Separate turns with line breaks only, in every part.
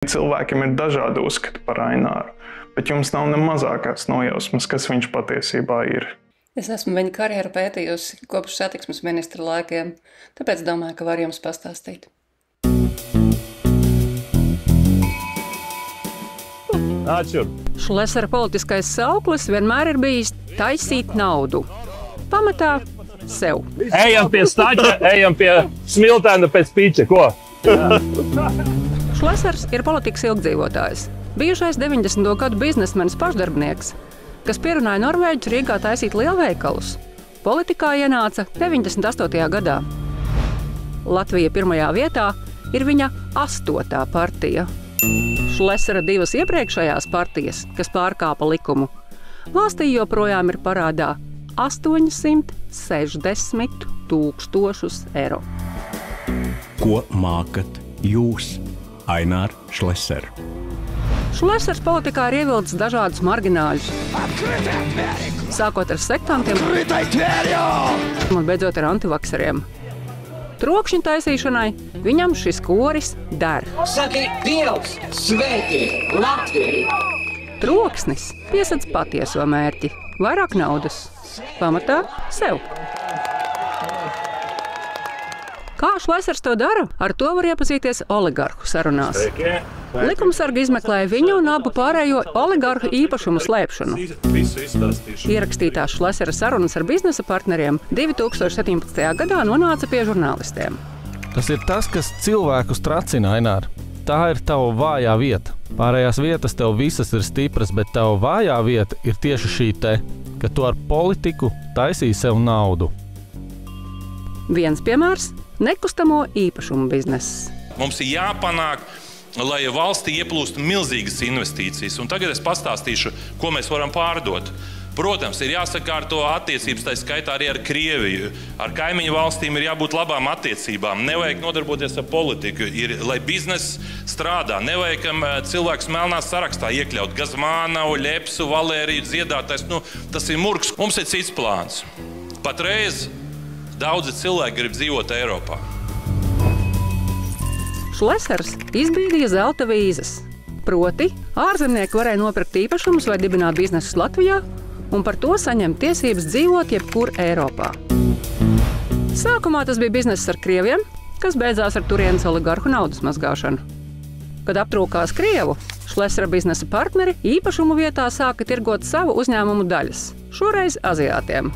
Cilvēkiem ir dažādi uzskati par Aināru, bet jums nav ne mazākās nojausmas, kas viņš patiesībā ir.
Es esmu viņa karjeru pētījusi kopš satiksmes ministra laikiem, tāpēc domāju, ka var jums pastāstīt. Šlesera politiskais sauklis vienmēr ir bijis taisīt naudu. Pamatā sev.
Ejam pie staķa, ejam pie smiltēna pēc pīča, ko?
Šlesers ir politikas ilgdzīvotājs, bijušais 90. gadu biznesmenis pašdarbnieks, kas pierunāja norvēģus Rīgā taisīt lielveikalus. Politikā ienāca 98. gadā. Latvija pirmajā vietā ir viņa 8. partija. Šlesera 2 iepriekšējās partijas, kas pārkāpa likumu, valstī joprojām ir parādā 860 000 eiro.
Ko mākat jūs, Aināra Šlesera?
Šlesers politikā ir ievilcis dažādus margināļus. Sākot ar sektantiem un beidzot ar antivakseriem. Trokšņa taisīšanai viņam šis koris der.
Saki Dievs, sveiki, Latvija!
Troksnis piesedz patieso mērķi – vairāk naudas. Pamatā sev. Kā Šlesers to dara? Ar to var iepazīties oligarhu sarunās. Likumsargi izmeklēja viņu un abu pārējo oligarhu īpašumu slēpšanu. Ierakstītās Šlesera sarunas ar biznesa partneriem 2017. gadā nonāca pie žurnālistiem.
Tas ir tas, kas cilvēkus tracina, Aināra. Tā ir tava vājā vieta. Pārējās vietas tev visas ir stipras, bet tava vājā vieta ir tieši šī te, ka tu ar politiku taisīji sev naudu.
Viens piemērs – nekustamo īpašumu bizness.
Mums ir jāpanāk, lai valstī ieplūst milzīgas investīcijas. Un tagad es pastāstīšu, ko mēs varam pārdot. Protams, ir jāsakārto attiecības, tā skaitā arī ar Krieviju. Ar kaimiņu valstīm ir jābūt labām attiecībām. Nevajag nodarboties ar politiku, lai bizness strādā. Nevajag cilvēks melnā sarakstā iekļaut Gazmānavu, Ļepsu, Valēriju, dziedātājs. Tas ir murgs. Mums ir cits plāns. Patreiz daudzi cilvēki grib dzīvot Eiropā.
Šlesers izbīdīja zelta vīzas. Proti, ārzemnieki varēja nopirkt īpašumus vai dibināt biznesus Latvijā un par to saņemt tiesības dzīvot jebkur Eiropā. Sākumā tas bija bizness ar krieviem, kas beidzās ar turienes oligarhu naudas mazgāšanu. Kad aptrūkās Krievu, Šlesera biznesa partneri īpašumu vietā sāka tirgot savu uzņēmumu daļas, šoreiz aziātiem.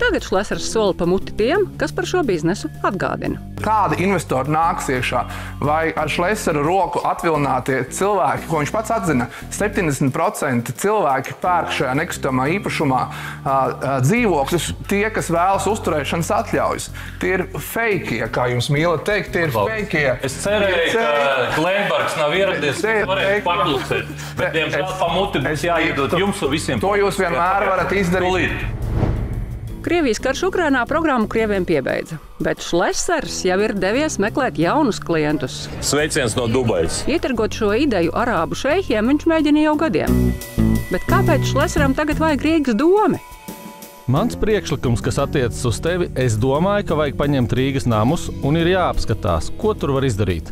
Tagad Šlesers sola pa muti tiem, kas par šo biznesu atgādina.
Kādi investori nāks iekšā? Vai ar Šlesera roku atvilinātie cilvēki, ko viņš pats atzina, 70% cilvēki pērk šajā nekustamā īpašumā dzīvokļus, tie, kas vēlas uzturēšanas atļaujas. Tie ir feikie, kā jums mīlat teikt, tie ir feikie.
Es cerēju, ka Klembergs nav ieradies, kas varētu paklusēt, bet diemžēl pa muti būs jāiedot jums un visiem.
To jūs vienmēr varat izdarīt.
Krievijas karš Ukrainā programmu Krieviem piebeidza, bet Šlesers jau ir devies meklēt jaunus klientus.
Sveiciens no Dubajas.
Ietirgot šo ideju arābu šeihiem viņš mēģina jau gadiem. Bet kāpēc Šleseram tagad vajag Rīgas domi?
Mans priekšlikums, kas attiecas uz tevi, es domāju, ka vajag paņemt Rīgas namus un ir jāapskatās, ko tur var izdarīt.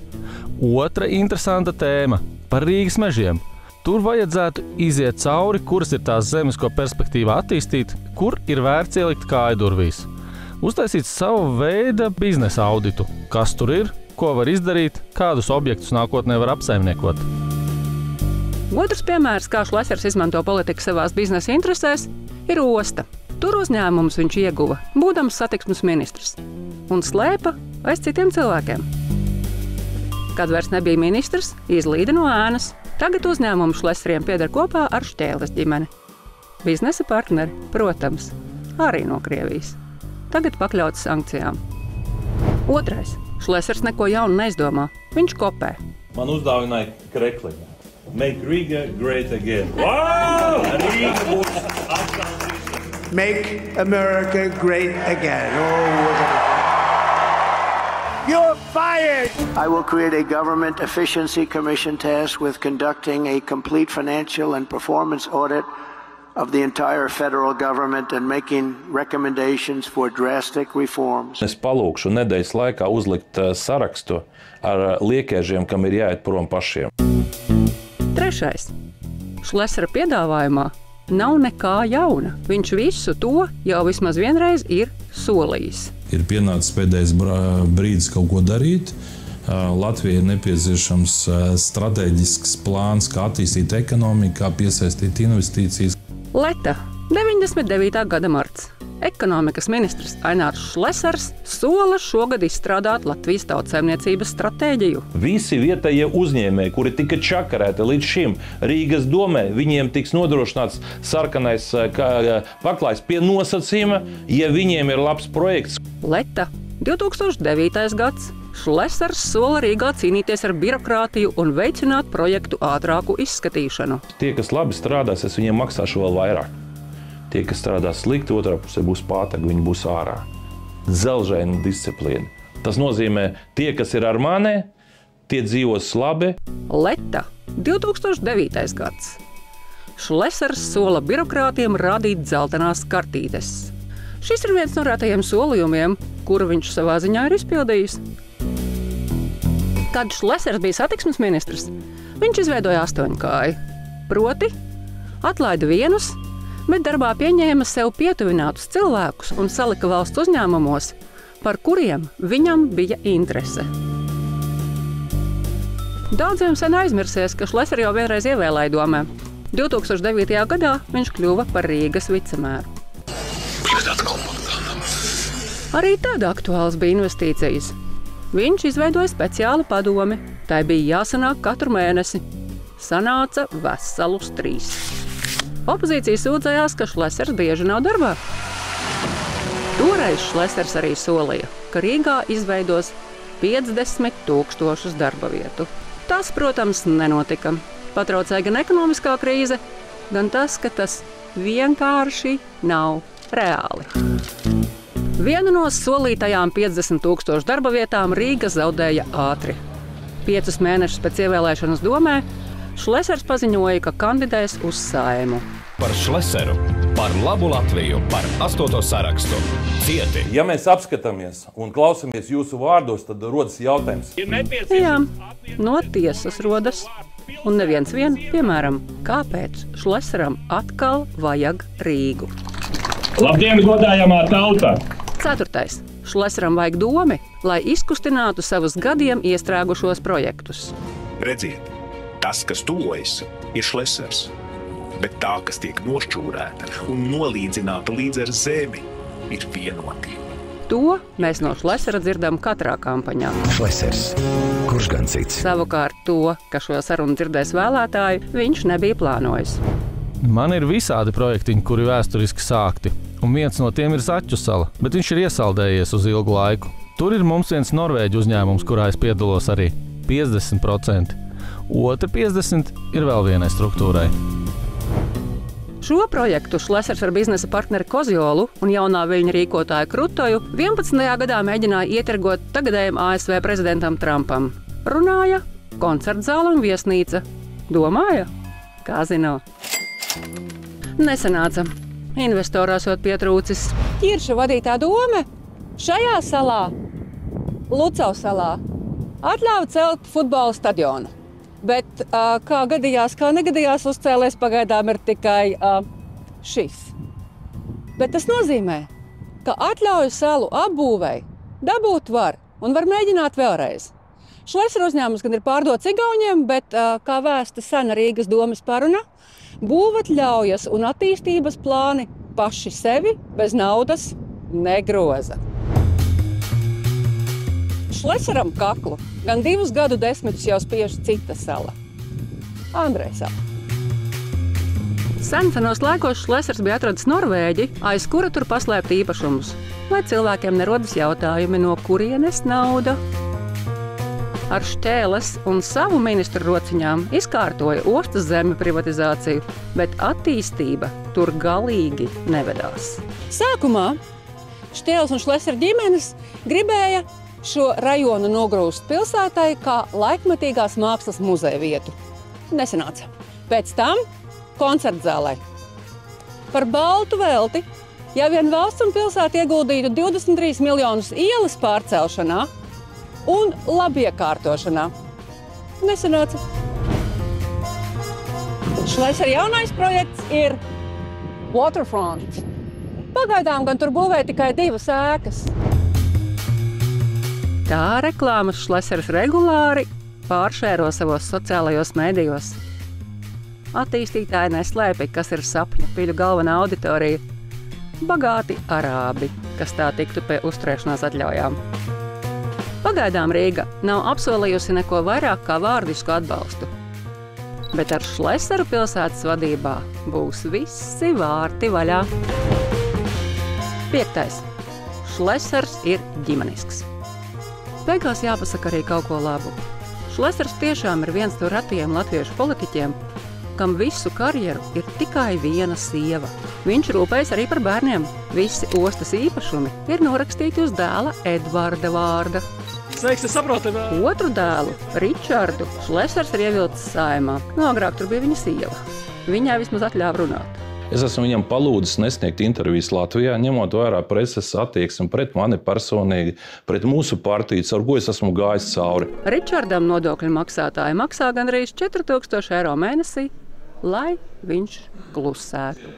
Otra interesanta tēma – par Rīgas mežiem. Tur vajadzētu iziet cauri, kuras ir tās zemes, ko perspektīvā attīstīt, kur ir vērts ielikt kājadurvīs. Uztaisīt savu veidu biznesa auditu, kas tur ir, ko var izdarīt, kādus objektus nākotnē var apsaimniekot.
Otrs piemērs, kā Šlesers izmanto politiku savās biznesa interesēs, ir osta. Tur uzņēmums viņš ieguva, būdams satiksmes ministrs, un slēpa aiz citiem cilvēkiem. Kad vairs nebija ministrs, izlīda no ēnas. Tagad uzņēmumu Šleseriem pieder kopā ar Šķēles ģimeni. Biznesa partneri, protams, arī no Krievijas. Tagad pakļauts sankcijām. Otrais. Šlesers neko jaunu neizdomā. Viņš kopē.
Man uzdāvināja krekliņu. Make Riga great again. Wow! Riga būs atkal.
Make America great again. You're fired!
I will create a government efficiency commission tasked with conducting a complete financial and performance audit of the entire federal government and making recommendations for drastic reforms.
Es palūkšu nedēļas laikā uzlikt sarakstu ar liekēžiem, kam ir jāiet prom pašiem.
Trešais. Šlesera piedāvājumā nav nekā jauna. Viņš visu to jau vismaz vienreiz ir solījis.
Ir pienācis pēdējais brīdis kaut ko darīt. Latvijai ir nepieciešams strateģisks plāns, kā attīstīt ekonomiku, kā piesaistīt investīcijas.
Leta, 99. gada marts. Ekonomikas ministrs Ainārs Šlesers sola šogad izstrādāt Latvijas tautsaimniecības stratēģiju.
Visi vietējie uzņēmēji, kuri tika čakarēti līdz šim Rīgas domē, viņiem tiks nodrošināts sarkanais paklājs pie nosacījuma, ja viņiem ir labs projekts.
Leta, 2009. gads. Šlesers sola Rīgā cīnīties ar birokrātiju un veicināt projektu ātrāku izskatīšanu.
Tie, kas labi strādās, es viņiem maksāšu vēl vairāk. Tie, kas strādās slikti, otrā pusē būs pātagi, viņi būs ārā. Dzelžaina disciplīna. Tas nozīmē, tie, kas ir ar mani, tie dzīvos labi.
Leta, 2009. gads. Šlesers sola birokrātiem rādīt dzeltenās kartītes. Šis ir viens no rētajiem solījumiem, kuru viņš savā ziņā ir izpildījis. Kad Šlesers bija satiksmes ministrs, viņš izveidoja 8 kāju. Proti, atlaida vienus, bet darbā pieņēma sev pietuvinātus cilvēkus un salika valsts uzņēmumos, par kuriem viņam bija interese. Daudziem sen aizmirsies, ka Šleseru jau vienreiz ievēlēja domē. 2009. gadā viņš kļuva par Rīgas vicemēru. Arī tad aktuāls bija investīcijas. Viņš izveidoja speciālu padomi. Tai bija jāsanāk katru mēnesi. Sanāca veselus 3. Opozīcija sūdzējās, ka Šlesers bieži nav darbā. Toreiz Šlesers arī solīja, ka Rīgā izveidos 50 000 darba vietu. Tas, protams, nenotika. Patraucēja gan ekonomiskā krīze, gan tas, ka tas vienkārši nav reāli. Vienu no solītajām 50 000 darba vietām Rīga zaudēja ātri. 5 mēnešus pēc ievēlēšanas domē Šlesers paziņoja, ka kandidēs uz Saimu.
Par Šleseru, par labu Latviju, par 8. sarakstu. Cieti!
Ja mēs apskatāmies un klausamies jūsu vārdos, tad rodas jautājums.
Jā, no tiesas rodas. Un neviens vien, piemēram, kāpēc Šleseram atkal vajag Rīgu?
Labdien, godājamā tauta!
4. Šleseram vajag domi, lai izkustinātu savus gadiem iestrēgušos projektus.
Redziet, tas, kas tuvojas, ir Šlesers, bet tā, kas tiek nošķūrēta un nolīdzināta līdz ar zemi, ir vienoti.
To mēs no Šlesera dzirdam katrā kampaņā.
Šlesers, kurš gan cits?
Savukārt to, ka šo sarunu dzirdēs vēlētāji, viņš nebija plānojis.
Man ir visādi projektiņi, kuri vēsturiski sākti, un viens no tiem ir Zaķu sala, bet viņš ir iesaldējies uz ilgu laiku. Tur ir mums viens norvēģu uzņēmums, kurā es piedalos arī 50%. Otra 50% ir vēl vienai struktūrai.
Šo projektu Šlesers ar biznesa partneri Kozjolu un jaunā viļņa rīkotāju Krutoju 11. gadā mēģināja ietirgot tagadējam ASV prezidentam Trumpam. Runāja koncertzāle un viesnīca. Domāja? Kā zino. Nesanāca. Investorā esot pietrūcis. Ķirša vadītā dome šajā salā, Lucau salā, atļāva celt futbola stadionu. Bet kā gadījās, kā negadījās, uzcēlēs pagaidām ir tikai šis. Bet tas nozīmē, ka atļauju salu apbūvei dabūt var un var mēģināt vēlreiz. Šlesera uzņēmums gan ir pārdots Igauņiem, bet, kā vēsta sena Rīgas domes paruna, būvatļaujas un attīstības plāni paši sevi bez naudas negroza. Šleseram kaklu gan 2 gadu desmitus jau spiež cita sala – Andreja sala. Senos laikos Šlesers bija atradis Norvēģi, aiz kura tur paslēpt īpašumus, lai cilvēkiem nerodas jautājumi, no kurienes nauda. Ar Šķēles un savu ministru rociņām izkārtoja ostas zemi privatizāciju, bet attīstība tur galīgi nevedās. Sākumā Šķēles un Šlesera ģimenes gribēja šo rajonu nogrūst pilsētai kā laikmetīgās mākslas muzeja vietu. Nesanāca. Pēc tam koncertzālē. par baltu velti, ja vien valsts un pilsēta ieguldītu 23 miljonus ielas pārcelšanā un labiekārtošanā. Nesanāca. Šlesera jaunais projekts ir Waterfront. Pagaidām gan tur būvē tikai 2 ēkas. Tā reklāmas Šleseras regulāri pāršēro savos sociālajos medijos. Attīstītāji neslēpj, kas ir sapņu piļu galvenā auditorija. Bagāti arābi, kas tā tiktu pie uzturēšanās atļaujām. Pagaidām Rīga nav apsolījusi neko vairāk kā vārdisku atbalstu. Bet ar Šleseru pilsētas vadībā būs visi vārti vaļā. 5. Šlesers ir ģimenisks. Beigās jāpasaka arī kaut ko labu. Šlesers tiešām ir viens no retajiem latviešu politiķiem, kam visu karjeru ir tikai viena sieva. Viņš rūpējas arī par bērniem. Visi ostas īpašumi ir norakstīti uz dēla Edvarda vārda.
Sveiks, es saprotu.
Otru dēlu, Ričardu, Šlesers ir ievilcis Saeimā. Agrāk tur bija viņa sieva. Viņai vismaz atļāva runāt.
Es esmu viņam palūdzis nesniegt intervijas Latvijā, ņemot vērā preses attieksmi pret mani personīgi, pret mūsu partiju, ar ko es esmu gājis cauri.
Ričardam nodokļu maksātāji maksā gandrīz 4000 eiro mēnesī, lai viņš klusētu.